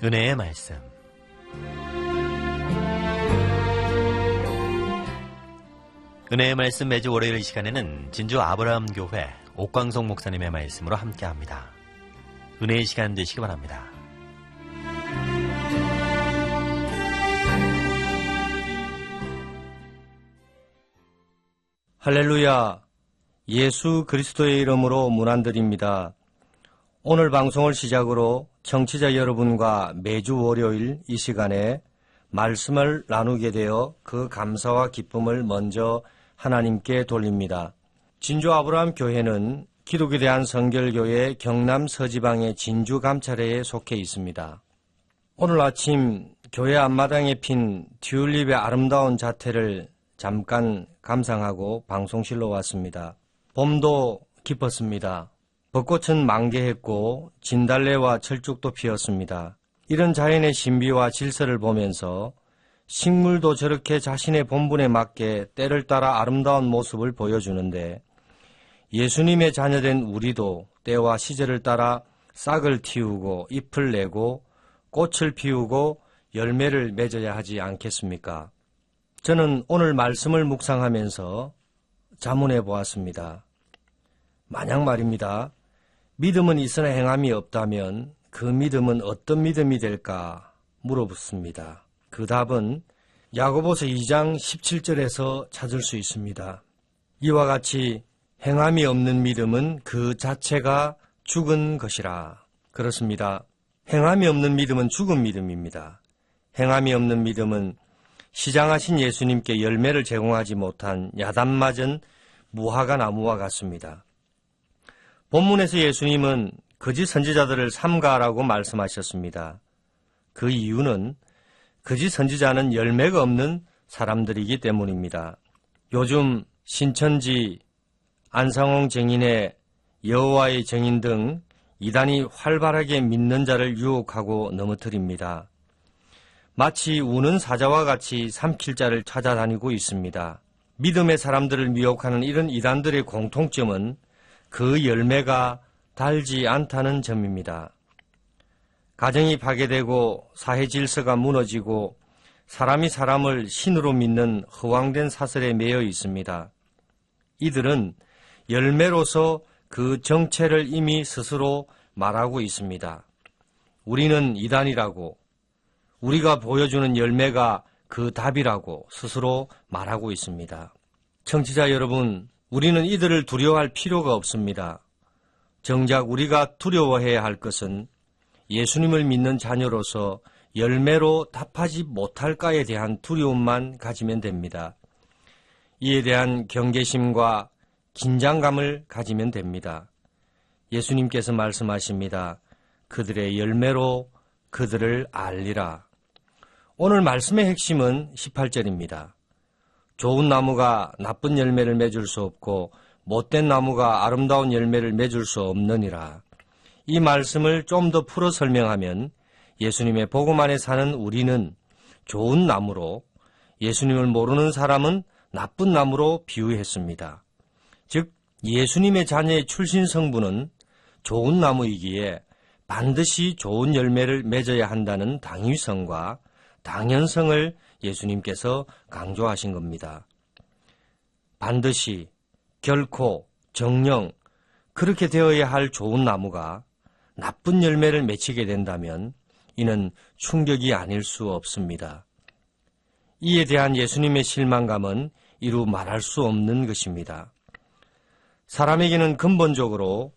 은혜의 말씀. 은혜의 말씀 매주 월요일 이 시간에는 진주 아브라함 교회 옥광석 목사님의 말씀으로 함께합니다. 은혜의 시간 되시기 바랍니다. 할렐루야, 예수 그리스도의 이름으로 문안드립니다. 오늘 방송을 시작으로 청취자 여러분과 매주 월요일 이 시간에 말씀을 나누게 되어 그 감사와 기쁨을 먼저 하나님께 돌립니다. 진주 아브라함 교회는 기독에 대한 성결교회 경남 서지방의 진주 감찰회에 속해 있습니다. 오늘 아침 교회 앞마당에 핀 튤립의 아름다운 자태를 잠깐 감상하고 방송실로 왔습니다. 봄도 깊었습니다. 벚꽃은 만개했고 진달래와 철쭉도 피었습니다. 이런 자연의 신비와 질서를 보면서 식물도 저렇게 자신의 본분에 맞게 때를 따라 아름다운 모습을 보여주는데 예수님의 자녀된 우리도 때와 시절을 따라 싹을 틔우고 잎을 내고 꽃을 피우고 열매를 맺어야 하지 않겠습니까? 저는 오늘 말씀을 묵상하면서 자문해 보았습니다. 만약 말입니다. 믿음은 있으나 행함이 없다면 그 믿음은 어떤 믿음이 될까 물어봤습니다. 그 답은 야고보서 2장 17절에서 찾을 수 있습니다. 이와 같이 행함이 없는 믿음은 그 자체가 죽은 것이라. 그렇습니다. 행함이 없는 믿음은 죽은 믿음입니다. 행함이 없는 믿음은 시장하신 예수님께 열매를 제공하지 못한 야단맞은 무화과 나무와 같습니다. 본문에서 예수님은 거짓 선지자들을 삼가라고 말씀하셨습니다. 그 이유는 거짓 선지자는 열매가 없는 사람들이기 때문입니다. 요즘 신천지, 안상홍 증인의 여호와의 증인 등 이단이 활발하게 믿는 자를 유혹하고 넘어뜨립니다. 마치 우는 사자와 같이 삼킬 자를 찾아다니고 있습니다. 믿음의 사람들을 미혹하는 이런 이단들의 공통점은 그 열매가 달지 않다는 점입니다. 가정이 파괴되고 사회 질서가 무너지고 사람이 사람을 신으로 믿는 허황된 사설에 매여 있습니다. 이들은 열매로서 그 정체를 이미 스스로 말하고 있습니다. 우리는 이단이라고, 우리가 보여주는 열매가 그 답이라고 스스로 말하고 있습니다. 청취자 여러분, 우리는 이들을 두려워할 필요가 없습니다. 정작 우리가 두려워해야 할 것은 예수님을 믿는 자녀로서 열매로 답하지 못할까에 대한 두려움만 가지면 됩니다. 이에 대한 경계심과 긴장감을 가지면 됩니다. 예수님께서 말씀하십니다. 그들의 열매로 그들을 알리라. 오늘 말씀의 핵심은 18절입니다. 좋은 나무가 나쁜 열매를 맺을 수 없고 못된 나무가 아름다운 열매를 맺을 수 없느니라. 이 말씀을 좀 더 풀어 설명하면 예수님의 복음 안에 사는 우리는 좋은 나무로, 예수님을 모르는 사람은 나쁜 나무로 비유했습니다. 즉 예수님의 자녀의 출신 성분은 좋은 나무이기에 반드시 좋은 열매를 맺어야 한다는 당위성과 당연성을 예수님께서 강조하신 겁니다. 반드시, 결코, 정령 그렇게 되어야 할 좋은 나무가 나쁜 열매를 맺히게 된다면 이는 충격이 아닐 수 없습니다. 이에 대한 예수님의 실망감은 이루 말할 수 없는 것입니다. 사람에게는 근본적으로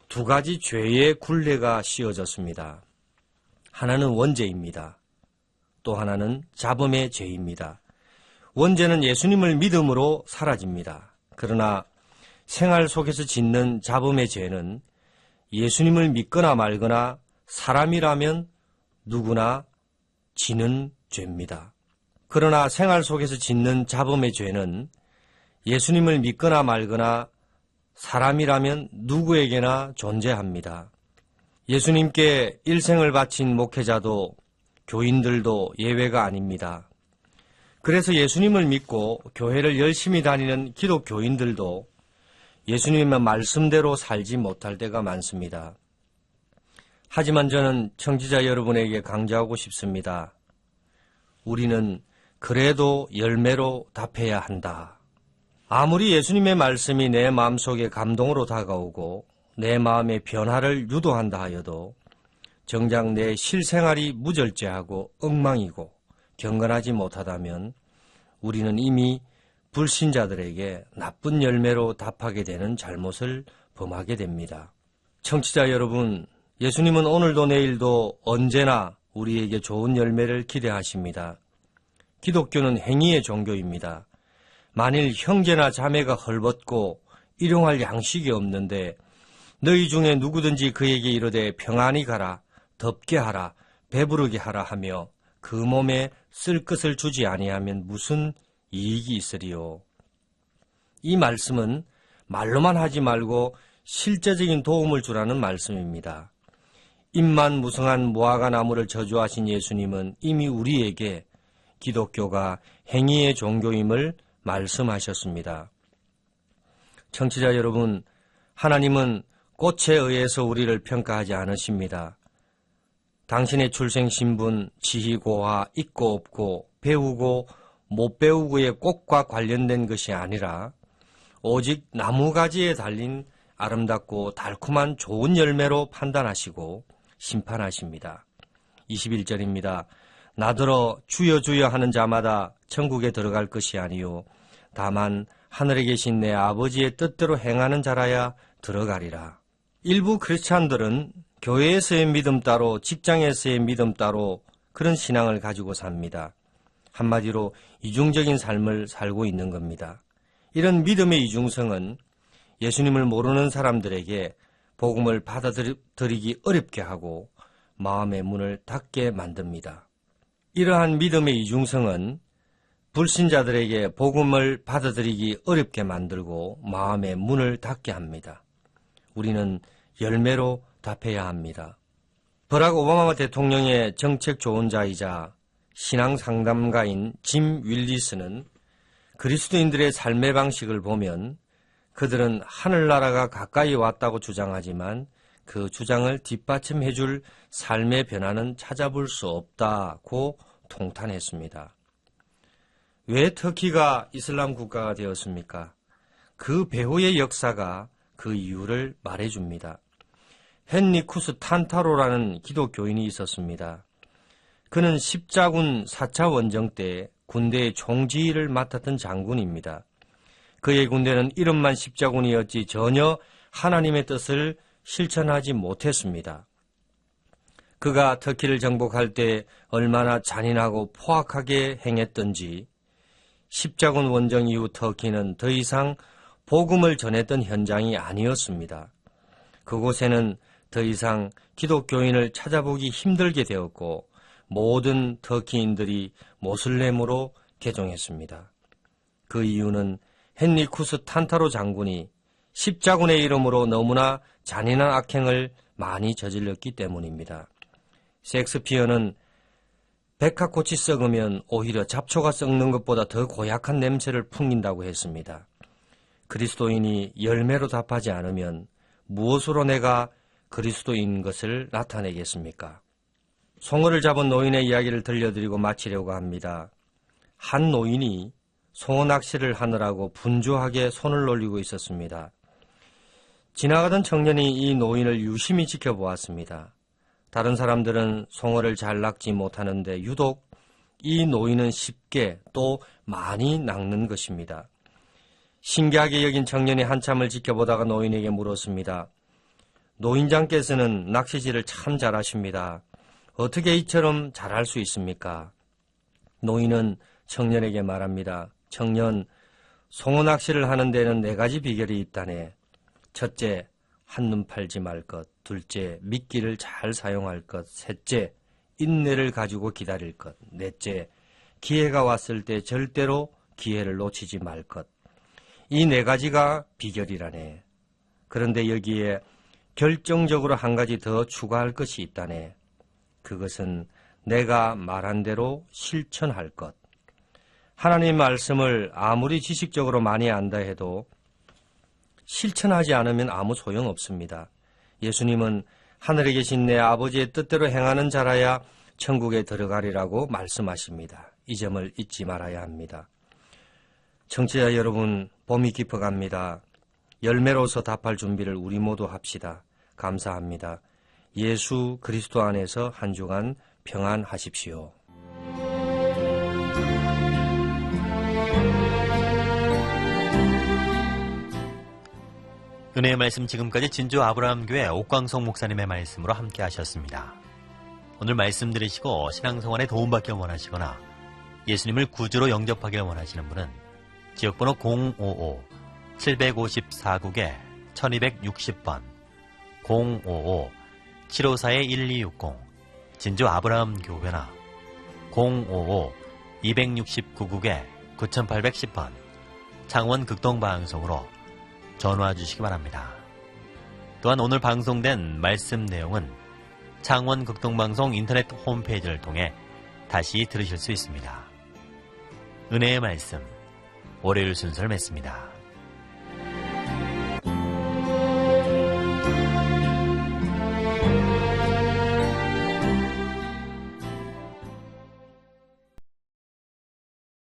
두 가지 죄의 굴레가 씌워졌습니다. 하나는 원죄입니다. 또 하나는 잡음의 죄입니다. 원죄는 예수님을 믿음으로 사라집니다. 그러나 생활 속에서 짓는 잡음의 죄는 예수님을 믿거나 말거나 사람이라면 누구나 지는 죄입니다. 그러나 생활 속에서 짓는 잡음의 죄는 예수님을 믿거나 말거나 사람이라면 누구에게나 존재합니다. 예수님께 일생을 바친 목회자도 교인들도 예외가 아닙니다. 그래서 예수님을 믿고 교회를 열심히 다니는 기독교인들도 예수님의 말씀대로 살지 못할 때가 많습니다. 하지만 저는 청취자 여러분에게 강조하고 싶습니다. 우리는 그래도 열매로 답해야 한다. 아무리 예수님의 말씀이 내 마음속에 감동으로 다가오고 내 마음의 변화를 유도한다 하여도 정작 내 실생활이 무절제하고 엉망이고 경건하지 못하다면 우리는 이미 불신자들에게 나쁜 열매로 답하게 되는 잘못을 범하게 됩니다. 청취자 여러분, 예수님은 오늘도 내일도 언제나 우리에게 좋은 열매를 기대하십니다. 기독교는 행위의 종교입니다. 만일 형제나 자매가 헐벗고 일용할 양식이 없는데 너희 중에 누구든지 그에게 이르되 평안히 가라, 덥게 하라, 배부르게 하라 하며 그 몸에 쓸 것을 주지 아니하면 무슨 이익이 있으리요. 이 말씀은 말로만 하지 말고 실제적인 도움을 주라는 말씀입니다. 잎만 무성한 무화과 나무를 저주하신 예수님은 이미 우리에게 기독교가 행위의 종교임을 말씀하셨습니다. 청취자 여러분, 하나님은 꽃에 의해서 우리를 평가하지 않으십니다. 당신의 출생 신분, 지희 고하, 있고 없고, 배우고 못 배우고의 꽃과 관련된 것이 아니라 오직 나무가지에 달린 아름답고 달콤한 좋은 열매로 판단하시고 심판하십니다. 21절입니다. 나더러 주여 주여 하는 자마다 천국에 들어갈 것이 아니요 다만 하늘에 계신 내 아버지의 뜻대로 행하는 자라야 들어가리라. 일부 크리스찬들은 교회에서의 믿음 따로 직장에서의 믿음 따로 그런 신앙을 가지고 삽니다. 한마디로 이중적인 삶을 살고 있는 겁니다. 이런 믿음의 이중성은 예수님을 모르는 사람들에게 복음을 받아들이기 어렵게 하고 마음의 문을 닫게 만듭니다. 이러한 믿음의 이중성은 불신자들에게 복음을 받아들이기 어렵게 만들고 마음의 문을 닫게 합니다. 우리는 열매로 답해야 합니다. 버락 오바마 대통령의 정책 조언자이자 신앙 상담가인 짐 윌리스는 그리스도인들의 삶의 방식을 보면 그들은 하늘나라가 가까이 왔다고 주장하지만 그 주장을 뒷받침해 줄 삶의 변화는 찾아볼 수 없다고 통탄했습니다. 왜 터키가 이슬람 국가가 되었습니까? 그 배후의 역사가 그 이유를 말해줍니다. 헨리쿠스 탄타로라는 기독교인이 있었습니다. 그는 십자군 4차 원정 때 군대의 총지휘를 맡았던 장군입니다. 그의 군대는 이름만 십자군이었지 전혀 하나님의 뜻을 실천하지 못했습니다. 그가 터키를 정복할 때 얼마나 잔인하고 포악하게 행했던지 십자군 원정 이후 터키는 더 이상 복음을 전했던 현장이 아니었습니다. 그곳에는 더 이상 기독교인을 찾아보기 힘들게 되었고 모든 터키인들이 모슬렘으로 개종했습니다. 그 이유는 헨리쿠스 탄타로 장군이 십자군의 이름으로 너무나 잔인한 악행을 많이 저질렀기 때문입니다. 셰익스피어는 백합꽃이 썩으면 오히려 잡초가 썩는 것보다 더 고약한 냄새를 풍긴다고 했습니다. 그리스도인이 열매로 답하지 않으면 무엇으로 내가 그리스도인 것을 나타내겠습니까? 송어를 잡은 노인의 이야기를 들려드리고 마치려고 합니다. 한 노인이 송어 낚시를 하느라고 분주하게 손을 놀리고 있었습니다. 지나가던 청년이 이 노인을 유심히 지켜보았습니다. 다른 사람들은 송어를 잘 낚지 못하는데 유독 이 노인은 쉽게 또 많이 낚는 것입니다. 신기하게 여긴 청년이 한참을 지켜보다가 노인에게 물었습니다. 노인장께서는 낚시질을 참 잘하십니다. 어떻게 이처럼 잘할 수 있습니까? 노인은 청년에게 말합니다. 청년, 송어 낚시를 하는 데는 4가지 비결이 있다네. 첫째, 한눈 팔지 말 것. 둘째, 미끼를 잘 사용할 것. 셋째, 인내를 가지고 기다릴 것. 넷째, 기회가 왔을 때 절대로 기회를 놓치지 말 것. 이 4가지가 비결이라네. 그런데 여기에 결정적으로 한 가지 더 추가할 것이 있다네. 그것은 내가 말한 대로 실천할 것. 하나님 말씀을 아무리 지식적으로 많이 안다 해도 실천하지 않으면 아무 소용없습니다. 예수님은 하늘에 계신 내 아버지의 뜻대로 행하는 자라야 천국에 들어가리라고 말씀하십니다. 이 점을 잊지 말아야 합니다. 청취자 여러분, 봄이 깊어갑니다. 열매로서 답할 준비를 우리 모두 합시다. 감사합니다. 예수 그리스도 안에서 한 주간 평안하십시오. 은혜의 말씀 지금까지 진주 아브라함교회 옥광성 목사님의 말씀으로 함께 하셨습니다. 오늘 말씀 들으시고 신앙생활에 도움받길 원하시거나 예수님을 구주로 영접하길 원하시는 분은 지역번호 055-754국에 1260번 055-754-1260 진주 아브라함교회나 055-269국에 9810번 창원 극동방송으로 전화 주시기 바랍니다. 또한 오늘 방송된 말씀 내용은 창원 극동방송 인터넷 홈페이지를 통해 다시 들으실 수 있습니다. 은혜의 말씀, 월요일 순서를 맺습니다.